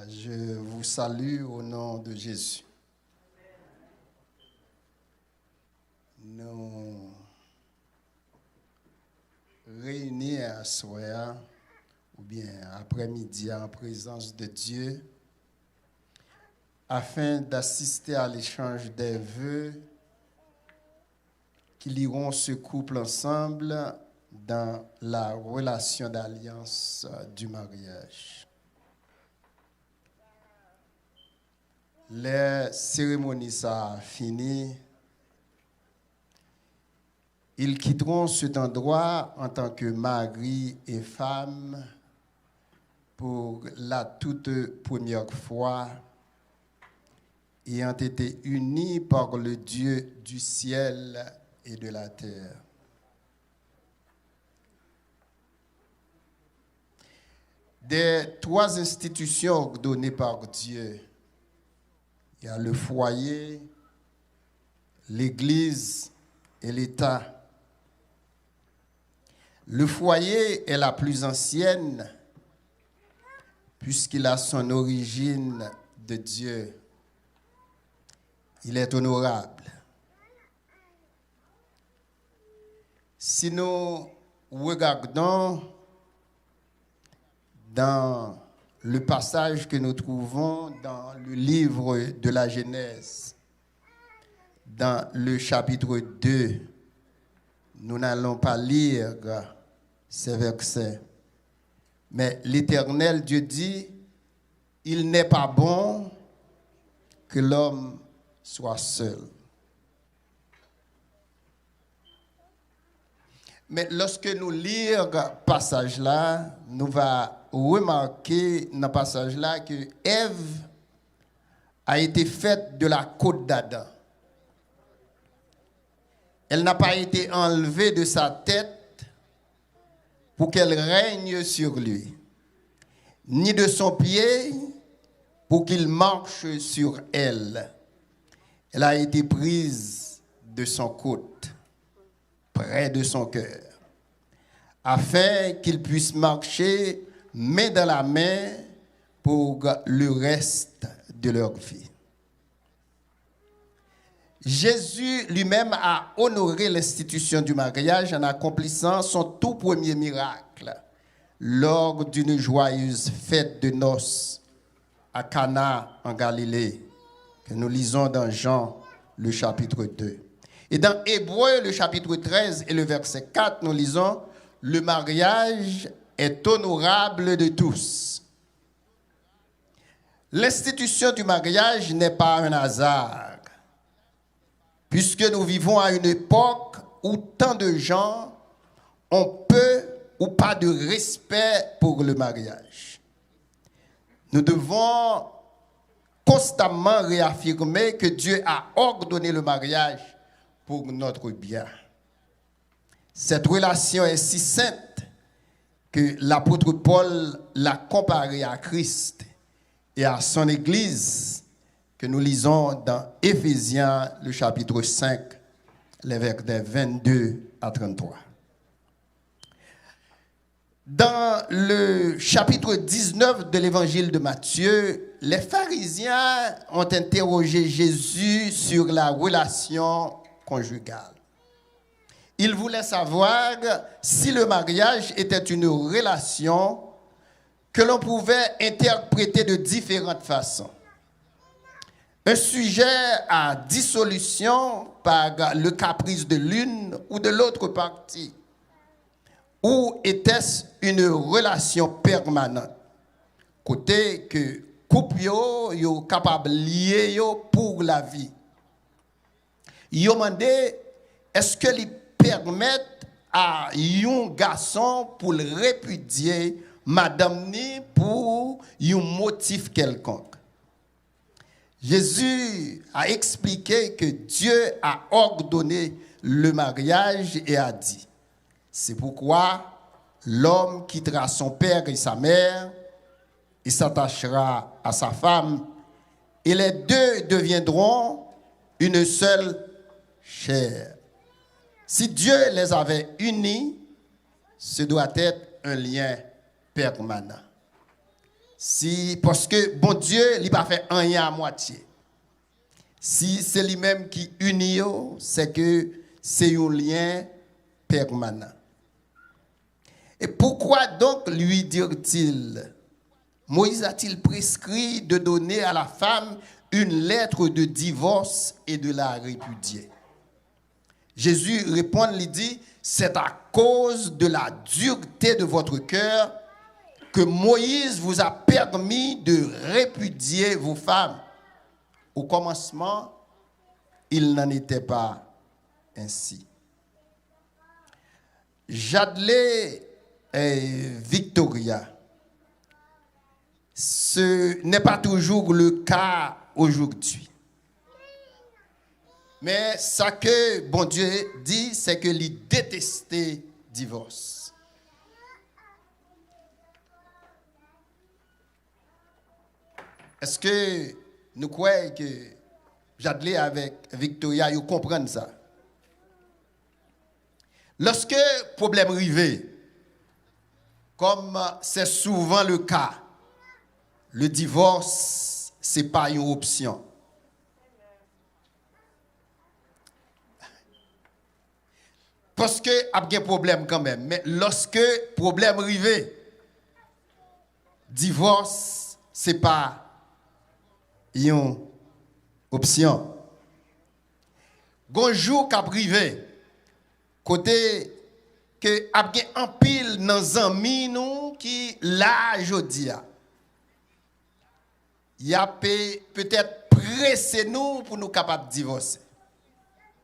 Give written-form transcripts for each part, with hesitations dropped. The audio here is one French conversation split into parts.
Je vous salue au nom de Jésus. Nous réunis à soir ou bien après-midi en présence de Dieu afin d'assister à l'échange des vœux qui lieront ce couple ensemble dans la relation d'alliance du mariage. Les cérémonies sont finies. Ils quitteront cet endroit en tant que mari et femme pour la toute première fois, ayant été unis par le Dieu du ciel et de la terre. Des trois institutions ordonnées par Dieu, il y a le foyer, l'Église et l'État. Le foyer est la plus ancienne puisqu'il a son origine de Dieu. Il est honorable. Si nous regardons dans le passage que nous trouvons dans le livre de la Genèse, dans le chapitre 2, nous n'allons pas lire ces versets. Mais l'Éternel Dieu dit, il n'est pas bon que l'homme soit seul. Mais lorsque nous lisons ce passage-là, nous allons remarquer dans ce passage-là que Ève a été faite de la côte d'Adam. Elle n'a pas été enlevée de sa tête pour qu'elle règne sur lui, ni de son pied pour qu'il marche sur elle. Elle a été prise de son côte, près de son cœur, afin qu'il puisse marcher main dans la main pour le reste de leur vie. Jésus lui-même a honoré l'institution du mariage en accomplissant son tout premier miracle lors d'une joyeuse fête de noces à Cana en Galilée, que nous lisons dans Jean, le chapitre 2. Et dans Hébreux, le chapitre 13 et le verset 4, nous lisons « Le mariage est honorable de tous ». L'institution du mariage n'est pas un hasard, puisque nous vivons à une époque où tant de gens ont peu ou pas de respect pour le mariage. Nous devons constamment réaffirmer que Dieu a ordonné le mariage pour notre bien. Cette relation est si sainte que l'apôtre Paul l'a comparée à Christ et à son Église, que nous lisons dans Éphésiens, le chapitre 5, les versets 22 à 33. Dans le chapitre 19 de l'évangile de Matthieu, les pharisiens ont interrogé Jésus sur la relation conjugale. Ils voulaient savoir si le mariage était une relation que l'on pouvait interpréter de différentes façons. Un sujet à dissolution par le caprice de l'une ou de l'autre partie. Ou était-ce une relation permanente? Côté que couple yo capable lier yo pour la vie. Yo demandé est-ce que les permettent à un garçon pour le répudier madame ni pour un motif quelconque. Jésus a expliqué que Dieu a ordonné le mariage et a dit, c'est pourquoi l'homme quittera son père et sa mère et s'attachera à sa femme et les deux deviendront une seule chair. Si Dieu les avait unis, ce doit être un lien permanent. Si, parce que bon Dieu, il n'a pas fait rien à moitié. Si c'est lui-même qui unit, c'est que c'est un lien permanent. Et pourquoi donc lui dire-t-il, Moïse a-t-il prescrit de donner à la femme une lettre de divorce et de la répudier? Jésus répond, il dit, c'est à cause de la dureté de votre cœur que Moïse vous a permis de répudier vos femmes. Au commencement, il n'en était pas ainsi. Jadley et Victoria, ce n'est pas toujours le cas aujourd'hui. Mais ce que bon Dieu dit, c'est que il détestait le divorce. Est-ce que nous croyons que Jadley avec Victoria, ils comprennent ça? Lorsque le problème arrive, comme c'est souvent le cas, le divorce, ce n'est pas une option. Parce qu'il y a un problème quand même. Mais lorsque le problème arrive, divorce, ce n'est pas une option. Gonjour qu'a privé, côté que y a un pile dans les amis nous qui là jodi a. Il y a peut-être pressé nous pour nous capables de divorcer.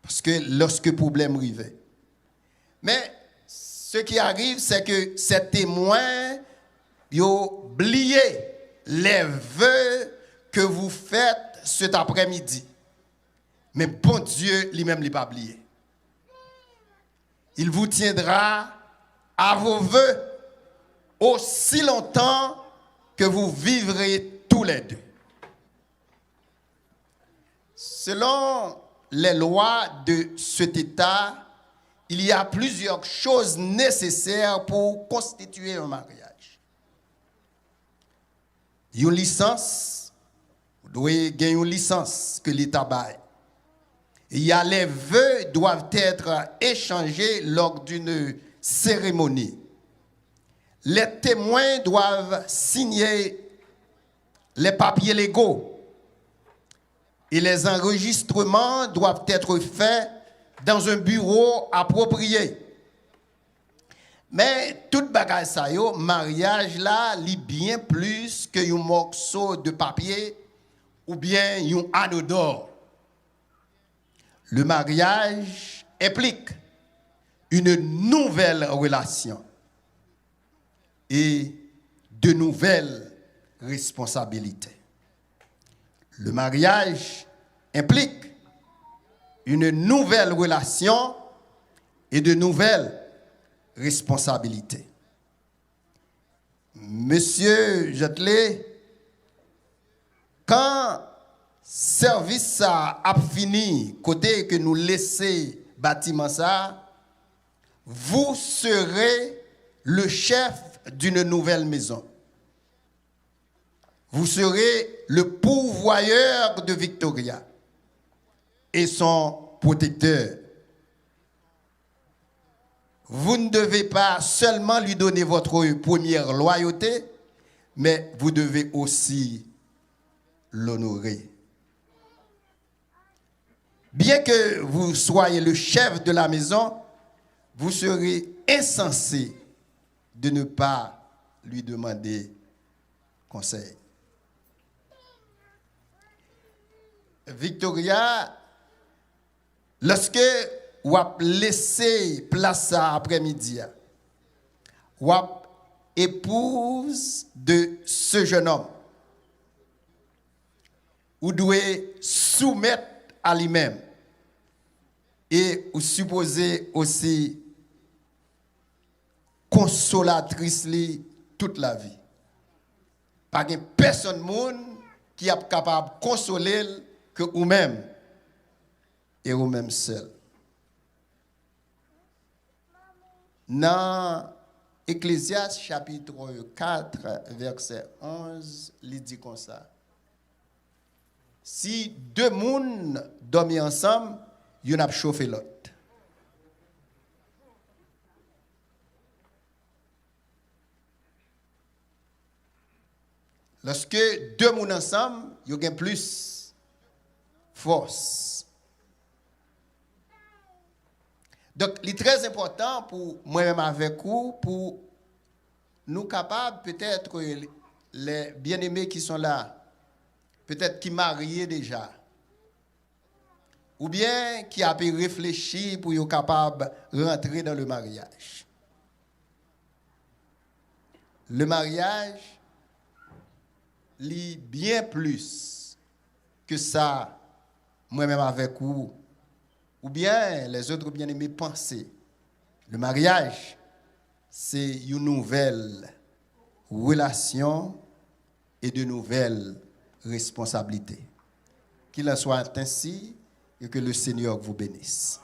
Parce que lorsque le problème arrive. Mais ce qui arrive, c'est que ces témoins ont oublié les vœux que vous faites cet après-midi. Mais bon Dieu, lui-même, ne l'a pas oublié. Il vous tiendra à vos vœux aussi longtemps que vous vivrez tous les deux. Selon les lois de cet État, il y a plusieurs choses nécessaires pour constituer un mariage. Une licence, vous devez gagner une licence que l'État baille. Il y a les vœux doivent être échangés lors d'une cérémonie. Les témoins doivent signer les papiers légaux. Et les enregistrements doivent être faits dans un bureau approprié. Mais tout bagage ça yo, mariage là, li bien plus que un morceau de papier ou bien un anneau d'or. Le mariage implique une nouvelle relation et de nouvelles responsabilités. Le mariage implique une nouvelle relation et de nouvelles responsabilités. Monsieur Jadley, quand service a fini, côté que nous laissez bâtiment ça, vous serez le chef d'une nouvelle maison. Vous serez le pourvoyeur de Victoria et son protecteur. Vous ne devez pas seulement lui donner votre première loyauté, mais vous devez aussi l'honorer. Bien que vous soyez le chef de la maison, vous serez insensé de ne pas lui demander conseil. Victoria, lorsque vous avez laissé place après-midi, vous êtes épouse de ce jeune homme. Vous devez soumettre à lui-même. Et vous supposez aussi consolatrice toute la vie. Pas de personne qui est capable de consoler que vous-même et vous-même seul. Dans Ecclésiaste chapitre 4, verset 11, il dit comme ça. Si deux personnes dorment ensemble, ils ont chauffé l'autre. Lorsque deux personnes ensemble, ils ont plus force. Donc, il est très important pour moi-même avec vous, pour nous capables, peut-être les bien-aimés qui sont là, peut-être qui mariés déjà, ou bien qui a pu réfléchir pour être capable de rentrer dans le mariage. Le mariage lit bien plus que ça, moi-même avec vous, ou bien les autres bien-aimés penser. Le mariage, c'est une nouvelle relation et de nouvelles responsabilités. Qu'il en soit ainsi et que le Seigneur vous bénisse.